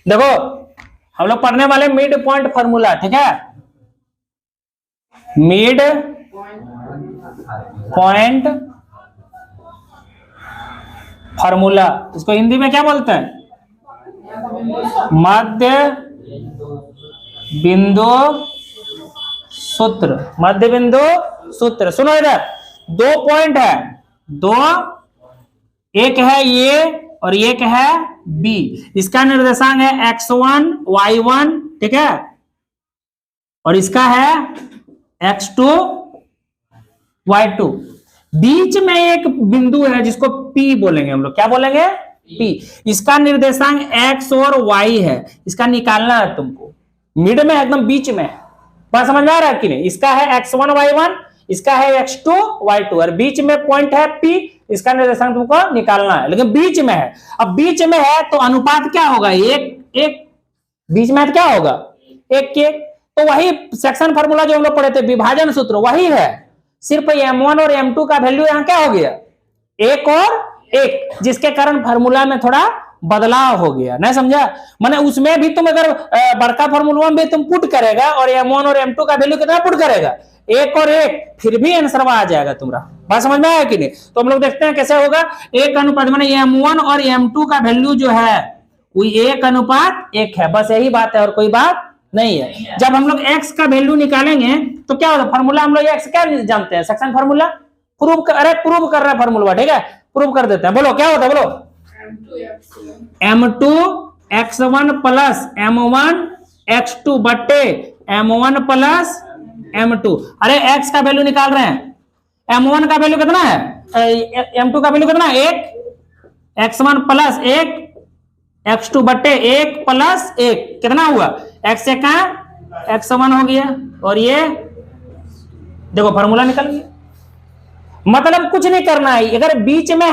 देखो हम लोग पढ़ने वाले मिड पॉइंट फॉर्मूला, ठीक है, मिड पॉइंट फॉर्मूला, इसको हिंदी में क्या बोलते हैं? मध्य बिंदु सूत्र, मध्य बिंदु सूत्र। सुनो इधर, दो पॉइंट है, दो, एक है ये और एक है बी। इसका निर्देशांक है x1 y1, ठीक है, और इसका है x2 y2। बीच में एक बिंदु है जिसको P बोलेंगे हम लोग, क्या बोलेंगे? P। इसका निर्देशांक x और y है, इसका निकालना है तुमको। मिड में एकदम बीच में है, बात समझ में आ रहा है कि नहीं? इसका है x1 y1, इसका है x2 y2 और बीच में पॉइंट है P। इसका निर्देशांक तुमको निकालना है, लेकिन बीच में है। अब बीच में है तो अनुपात क्या होगा? एक एक। बीच में क्या होगा? एक के। तो वही सेक्शन फार्मूला जो हम लोग पढ़े थे, विभाजन सूत्र, वही है। सिर्फ m1 और m2 का वैल्यू यहाँ क्या हो गया? एक और एक, जिसके कारण फार्मूला में थोड़ा बदलाव हो गया। नहीं समझा? माने उसमें भी तुम अगर बड़का फार्मूला में तुम पुट करेगा और m1 और m2 का वैल्यू कितना पुट करेगा? एक और एक, फिर भी आंसर आ जाएगा तुम्हारा। बात समझ में आया कि नहीं? तो हम लोग देखते हैं कैसे होगा। एक अनुपात माने m1 और m2 का वैल्यू जो है वो एक अनुपात एक है, बस यही बात है और कोई बात नहीं है। जब हम लोग x का वैल्यू निकालेंगे तो क्या होगा? फार्मूला हम लोग x क्या जानते हैं? Section formula. प्रूव कर रहा है फार्मूला, ठीक है, प्रूव कर देते हैं। बोलो क्या होता है? बोलो m2 x1 plus m1 x2 बट्टे m1 प्लस m2। अरे x का वैल्यू निकाल रहे हैं, m1 का वैल्यू कितना है? m2 का वैल्यू कितना है? एक। x1 प्लस एक, x2 बट्टे एक प्लस एक, कितना हुआ? x से कहा x1 हो गया और ये देखो फार्मूला निकल गया। मतलब कुछ नहीं करना है, अगर बीच में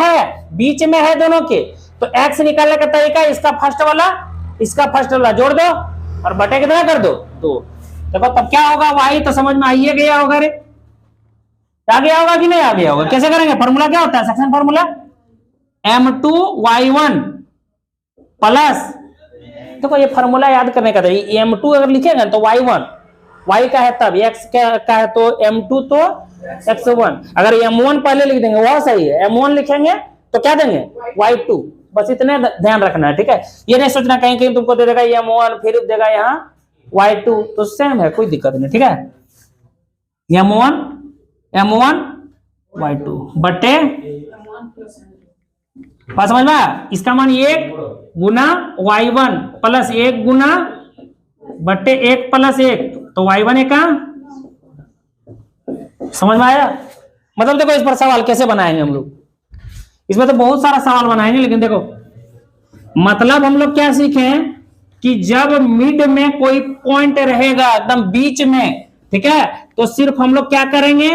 है दोनों के, तो x निकालने का तरीका इसका फर्स्ट वाला, इसका फर्स्ट वाला जोड़ दो और बटे कितना कर दो? 2। देखो तब क्या होगा? y तो समझ में आइए गया होगा। रे आ गया होगा कि नहीं आ गया होगा? कैसे करेंगे? फार्मूला क्या होता है? Section formula m2 y1 plus, देखो ये फार्मूला याद करने का था। m2 अगर लिखेगा तो y1, y का है तब, x का है तो m2 तो x1। अगर m1 पहले लिख देंगे वह सही है, m1 लिखेंगे तो क्या देंगे? y2। बस इतने ध्यान रखना है, ठीक है। ये नहीं सोचना कहीं कहीं तुमको दे देगा m1 फिर देगा यहाँ y2, तो सेम है, कोई दिक्कत नहीं, ठीक है। m1 y2 बट्टे, बात समझ में? इसका मान 1 गुना y1 प्लस 1 गुना बट्टे 1 प्लस 1, तो y1 एक। समझ में आया? मतलब देखो इस पर सवाल कैसे बनाएंगे हम लोग, इसमें तो बहुत सारा सवाल बनाएंगे, लेकिन देखो मतलब हम लोग क्या सीखे कि जब मिड में कोई पॉइंट रहेगा एकदम बीच में, ठीक है, तो सिर्फ हम लोग क्या करेंगे?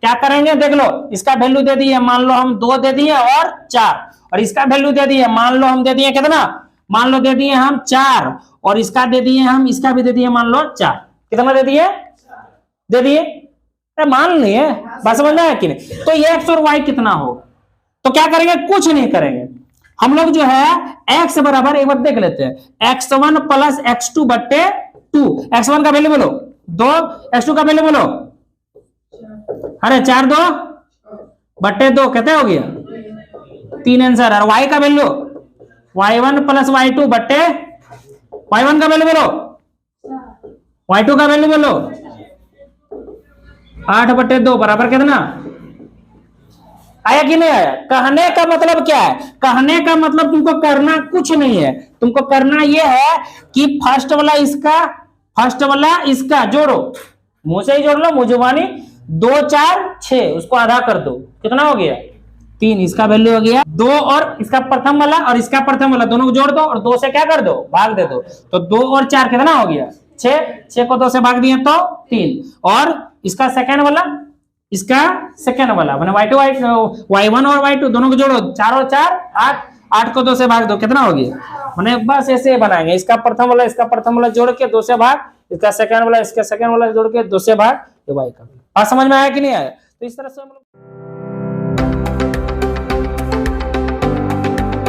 देख लो, इसका वैल्यू दे दिए, मान लो हम 2 दे दिए और 4, और इसका वैल्यू दे दिए, मान लो हम दे दिए कितना? मान लो दे दिए हम 4, और इसका दे दिए हम, इसका भी दे दिए मान लो 4। कितना दे दिए? मान लिए। बात समझ में आया कि नहीं? तो ये x और y कितना होगा? तो क्या करेंगे? कुछ नहीं करेंगे हम लोग, जो है x बराबर, एक बार देख लेते हैं, x1 प्लस x2 बट्टे 2। x1 का वैल्यू बोलो 2, x2 का वैल्यू बोलो, अरे 4 2 बट्टे 2 कितने हो गया? 3 आंसर। और y का वैल्यू y1 प्लस y2 बट्टे, y1 का वैल्यू बोलो, y2 का वैल्यू बोलो, 8 बट्टे 2 बराबर कितना? आया कि नहीं आया? कहने का मतलब क्या है? कहने का मतलब तुमको करना कुछ नहीं है, तुमको करना यह है कि फर्स्ट वाला इसका जोड़ो, मुंह से ही जोड़ लो, मुझुबानी। 2 4 6, उसको आधा कर दो, कितना हो गया? 3। इसका वैल्यू हो गया 2, और इसका प्रथम वाला और इसका प्रथम वाला दोनों को जोड़ दो और 2 से क्या कर दो? भाग दे दो। तो 2 और 4 कितना हो गया? 6 को 2 से भाग दिए तो 3, और इसका सेकेंड वाला, मैंने y1 और y2 दोनों को जोड़ो, 4 और 4 8, 8 को 2 से भाग दो, कितना हो गया? मैंने बस ऐसे बनाएंगे, इसका प्रथम वाला जोड़ के 2 से भाग, इसका सेकंड वाला जोड़ के 2 से भाग, ये y का। बात समझ में आया कि नहीं आया? तो इस तरह से हम लोग